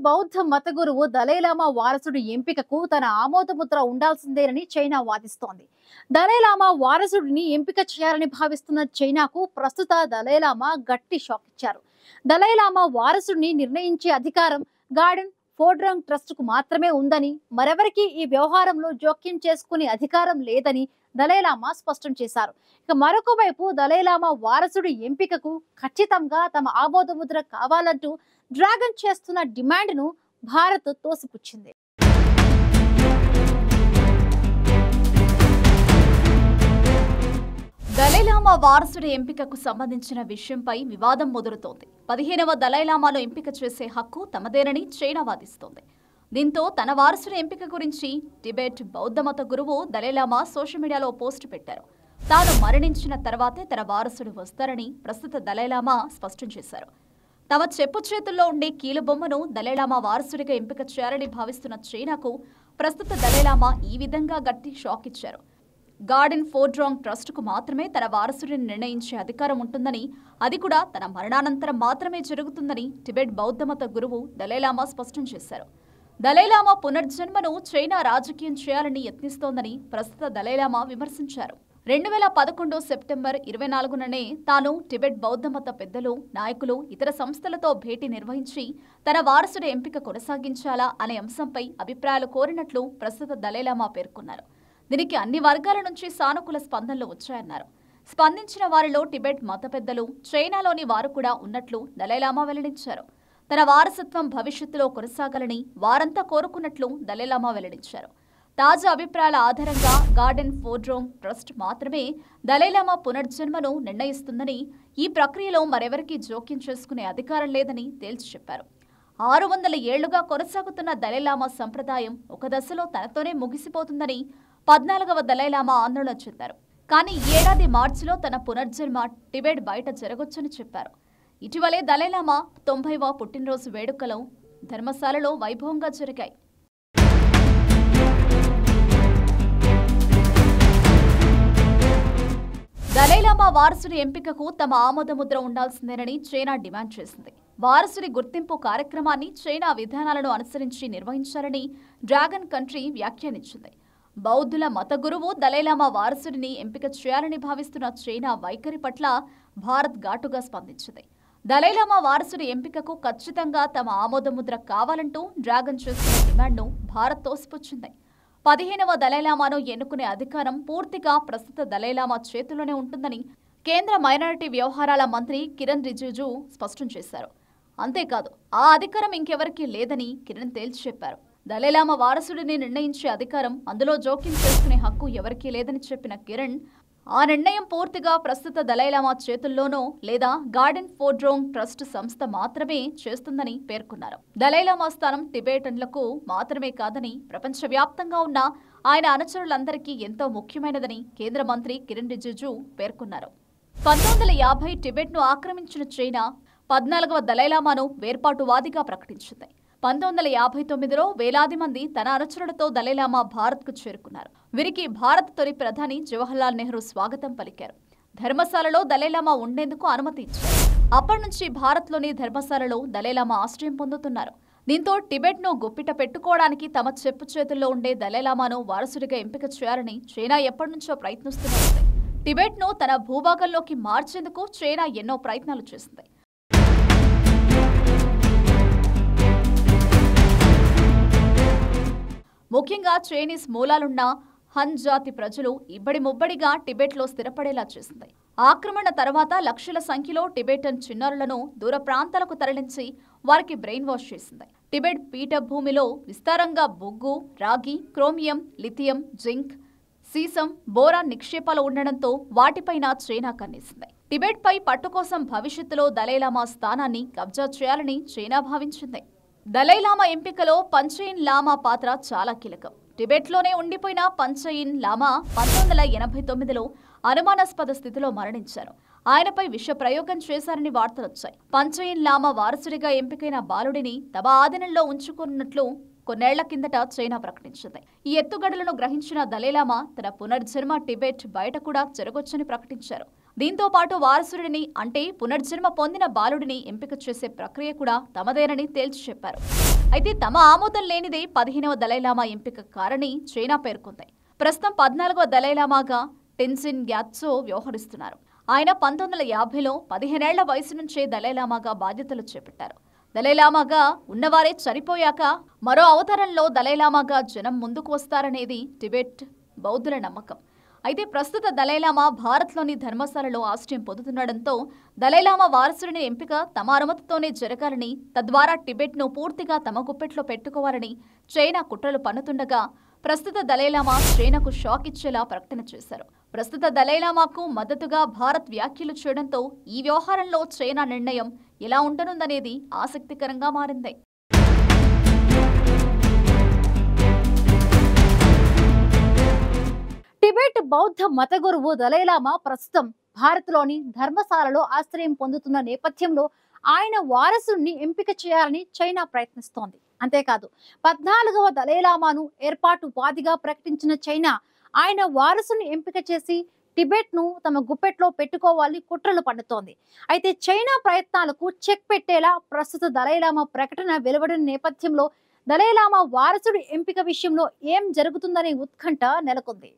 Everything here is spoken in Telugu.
బౌద్ధ మత గురువు దలైలామా వారసుడి ఎంపికకు తన ఆమోదముద్ర ఉండాల్సిందేనని చైనా వాదిస్తోంది. దలైలామా వారసుడిని ఎంపిక చేయాలని భావిస్తున్న చైనాకు ప్రస్తుత దలైలామా గట్టి షాక్ ఇచ్చారు. దలైలామా వారసుడిని నిర్ణయించే అధికారం గార్డెన్ ఫోడ్రాంగ్ ట్రస్ట్ కు మాత్రమే ఉందని, మరెవరికి ఈ వ్యవహారంలో జోక్యం చేసుకునే అధికారం లేదని దలైలామా స్పష్టం చేశారు. ఇక మరొక వైపు దలైలామా వారసుడి ఎంపికకు ఖచ్చితంగా తమ ఆమోదముద్ర కావాలంటూ డ్రాగన్ చేస్తున్న డిమాండ్ను భారత్ తోసిపుచ్చింది. దలైలామా వారసుడి ఎంపికకు సంబంధించిన విషయంపై వివాదం ముదురుతోంది. 15వ దలైలామాను ఎంపిక చేసే హక్కు తమదేనని చైనా వాదిస్తోంది. దీంతో తన వారసుడి ఎంపిక గురించి టిబెట్ బౌద్ధమత గురువు దలైలామా సోషల్ మీడియాలో పోస్టు పెట్టారు. తాను మరణించిన తర్వాతే తన వారసుడు వస్తారని ప్రస్తుత దలైలామా స్పష్టం చేశారు. తమ చెప్పు చేతుల్లో ఉండే కీలుబొమ్మను దలైలామా వారసుడిగా ఎంపిక చేయాలని భావిస్తున్న చైనాకు ప్రస్తుత దలైలామా ఈ విధంగా గట్టి షాక్ ఇచ్చారు. గార్డెన్ ఫోడ్రాంగ్ ట్రస్టుకు మాత్రమే తన వారసుడిని నిర్ణయించే అధికారం ఉంటుందని, అది కూడా తన మరణానంతరం మాత్రమే జరుగుతుందని టిబెట్ బౌద్ధమత గురువు దలైలామా స్పష్టం చేశారు. దలైలామా పునర్జన్మను చైనా రాజకీయం చేయాలని యత్నిస్తోందని ప్రస్తుత దలైలామా విమర్శించారు. 2011 సెప్టెంబర్ 24నే తాను టిబెట్ బౌద్ధమత పెద్దలు, నాయకులు, ఇతర సంస్థలతో భేటీ నిర్వహించి తన వారసుడి ఎంపిక కొనసాగించాలా అనే అంశంపై అభిప్రాయాలు కోరినట్లు ప్రస్తుత దలైలామా పేర్కొన్నారు. దీనికి అన్ని వర్గాల నుంచి సానుకూల స్పందనలు వచ్చాయన్నారు. స్పందించిన వారిలో టిబెట్ మత పెద్దలు, చైనాలోని వారు కూడా ఉన్నట్లు దలైలామా వెల్లడించారు. తన వారసత్వం భవిష్యత్తులో కొనసాగాలని వారంతా కోరుకున్నట్లు దలైలామా వెల్లడించారు. తాజా అభిప్రాయాల ఆధారంగా గార్డెన్ ఫోడ్రాంగ్ ట్రస్ట్ మాత్రమే దలైలామా పునర్జన్మను నిర్ణయిస్తుందని, ఈ ప్రక్రియలో మరెవరికీ జోక్యం చేసుకునే అధికారం లేదని తేల్చి చెప్పారు. 600 ఏళ్లుగా కొనసాగుతున్న దలైలామా సంప్రదాయం ఒక దశలో తనతోనే ముగిసిపోతుందని 14వ దలైలామా ఆందోళన చెందారు. కానీ ఈ ఏడాది మార్చిలో తన పునర్జన్మ టిబెట్ బయట జరగొచ్చని చెప్పారు. ఇటీవలే దలైలామా 90వ పుట్టినరోజు వేడుకలు ధర్మశాలలో వైభవంగా జరిగాయి. దలైలామా వారసుడి ఎంపికకు తమ ఆమోదముద్ర ఉండాల్సిందేనని చైనా డిమాండ్ చేసింది. వారసుడి గుర్తింపు కార్యక్రమాన్ని చైనా విధానాలను అనుసరించి నిర్వహించాలని డ్రాగన్ కంట్రీ వ్యాఖ్యానించింది. బౌద్ధుల మత గురువు దలైలామా వారసుడిని ఎంపిక చేయాలని భావిస్తున్న చైనా వైఖరి పట్ల భారత్ ఘాటుగా స్పందించింది. దలైలామా వారసుడి ఎంపికకు ఖచ్చితంగా తమ ఆమోదముద్ర కావాలంటూ డ్రాగన్ చేస్తున్న డిమాండ్ను భారత్ తోసిపుచ్చింది. 15వ దలైలామాను ఎన్నుకునే అధికారం పూర్తిగా ప్రస్తుత దలైలామా చేతిలోనే ఉంటుందని కేంద్ర మైనారిటీ వ్యవహారాల మంత్రి కిరణ్ రిజిజు స్పష్టం చేశారు. అంతేకాదు, ఆ అధికారం ఇంకెవరికీ లేదని కిరణ్ తేల్చి చెప్పారు. దలైలామా వారసుడిని నిర్ణయించే అధికారం, అందులో జోక్యం చేసుకునే హక్కు ఎవరికీ లేదని చెప్పిన కిరణ్, ఆ నిర్ణయం పూర్తిగా ప్రస్తుత దలైలామా చేతుల్లోనో లేదా గార్డెన్ ఫోడ్రాంగ్ ట్రస్ట్ సంస్థ మాత్రమే చేస్తుందని పేర్కొన్నారు. దలైలామా స్థానం టిబెటన్లకు మాత్రమే కాదని, ప్రపంచవ్యాప్తంగా ఉన్న ఆయన అనుచరులందరికీ ఎంతో ముఖ్యమైనదని కేంద్ర మంత్రి కిరణ్ రిజిజు పేర్కొన్నారు. 1950 టిబెట్ను ఆక్రమించిన చైనా 14వ దలైలామాను వేర్పాటువాదిగా ప్రకటించింది. 1959లో వేలాది మంది తన అనుచరులతో దలైలామా భారత్కు చేరుకున్నారు. వీరికి భారత్ తొలి ప్రధాని జవహర్లాల్ నెహ్రూ స్వాగతం పలికారు. ధర్మశాలలో దలైలామా ఉండేందుకు అనుమతి ఇచ్చారు. అప్పటి నుంచి భారత్లోని ధర్మశాలలో దలైలామా ఆశ్రయం పొందుతున్నారు. దీంతో టిబెట్ను గుప్పిట పెట్టుకోవడానికి తమ చెప్పు చేతుల్లో ఉండే దలైలామాను వారసుడిగా ఎంపిక చేయాలని చైనా ఎప్పటి నుంచో ప్రయత్నిస్తూనే టిబెట్ను తన భూభాగంలోకి మార్చేందుకు చైనా ఎన్నో ప్రయత్నాలు చేసింది. ముఖ్యంగా చైనీస్ మూలాలున్న హన్ జాతి ప్రజలు ఇబ్బడి ముబ్బడిగా టిబెట్లో స్థిరపడేలా చేసింది. ఆక్రమణ తర్వాత లక్షల సంఖ్యలో టిబెటన్ చిన్నారులను దూర ప్రాంతాలకు తరలించి వారికి బ్రెయిన్ వాష్ చేసింది. టిబెట్ పీఠభూమిలో విస్తారంగా బొగ్గు, రాగి, chromium, lithium, zinc, sesame, boron నిక్షేపాలు ఉండడంతో వాటిపైన చైనా కన్నేసింది. టిబెట్ పై పట్టు కోసం భవిష్యత్తులో దలైలామా స్థానాన్ని కబ్జా చేయాలని చైనా భావించింది. దలైలామా ఎంపికలో పంచయిన్ లామా పాత్ర చాలా కీలకం. టిబెట్లోనే ఉండిపోయిన పంచయిన్ లామా 1989లో అనుమానాస్పద స్థితిలో మరణించారు. ఆయనపై విష ప్రయోగం చేశారని వార్తలొచ్చాయి. పంచయిన్ లామా వారసుడిగా ఎంపికైన బాలుడిని తమ ఆధీనంలో ఉంచుకున్నట్లు కొన్నేళ్ల కిందట చైనా ప్రకటించింది. ఈ ఎత్తుగడలను గ్రహించిన దలైలామా తన పునర్జన్మ టిబెట్ బయట కూడా జరగొచ్చని ప్రకటించారు. దీంతో పాటు వారసుడిని అంటే పునర్జన్మ పొందిన బాలుడిని ఎంపిక చేసే ప్రక్రియ కూడా తమదేనని తేల్చి చెప్పారు. అయితే తమ ఆమోదం లేనిదే 15వ దలైలామా ఎంపిక కారని చైనా పేర్కొంది. ప్రస్తుతం 14వ దలైలామాగా టెన్జిన్ గ్యాత్సో వ్యవహరిస్తున్నారు. ఆయన 1950లో 15 ఏళ్ల వయసు నుంచే దలైలామాగా బాధ్యతలు చేపట్టారు. దలైలామాగా ఉన్నవారే చనిపోయాక మరో అవతారంలో దలైలామాగా జనం ముందుకు వస్తారనేది టిబెట్ బౌద్ధుల నమ్మకం. అయితే ప్రస్తుత దలైలామా భారత్లోని ధర్మశాలలో ఆశ్రయం పొందుతుండటంతో దలైలామా వారసుడిని ఎంపిక తమ అనుమతితోనే జరగాలని, తద్వారా టిబెట్ను పూర్తిగా తమ గుప్పెట్లో పెట్టుకోవాలని చైనా కుట్రలు పన్నుతుండగా ప్రస్తుత దలైలామా చైనాకు షాక్ ఇచ్చేలా ప్రకటన చేశారు. ప్రస్తుత దలైలామాకు మద్దతుగా భారత్ వ్యాఖ్యలు చేయడంతో ఈ వ్యవహారంలో చైనా నిర్ణయం ఎలా ఉండనుందనేది ఆసక్తికరంగా మారింది. టిబెట్ బౌద్ధ మత గురువు దలైలామా ప్రస్తుతం భారత్లోని ధర్మశాలలో ఆశ్రయం పొందుతున్న నేపథ్యంలో ఆయన వారసుడిని ఎంపిక చేయాలని చైనా ప్రయత్నిస్తోంది. అంతేకాదు 14వ దలైలామాను ఏర్పాటువాదిగా ప్రకటించిన చైనా ఆయన వారసుని ఎంపిక చేసి టిబెట్ ను తమ గుప్పెట్లో పెట్టుకోవాలని కుట్రలు పన్నుతోంది. అయితే చైనా ప్రయత్నాలకు చెక్ పెట్టేలా ప్రస్తుత దలైలామా ప్రకటన వెలువడిన నేపథ్యంలో దలైలామా వారసుడి ఎంపిక విషయంలో ఏం జరుగుతుందనే ఉత్కంఠ నెలకొంది.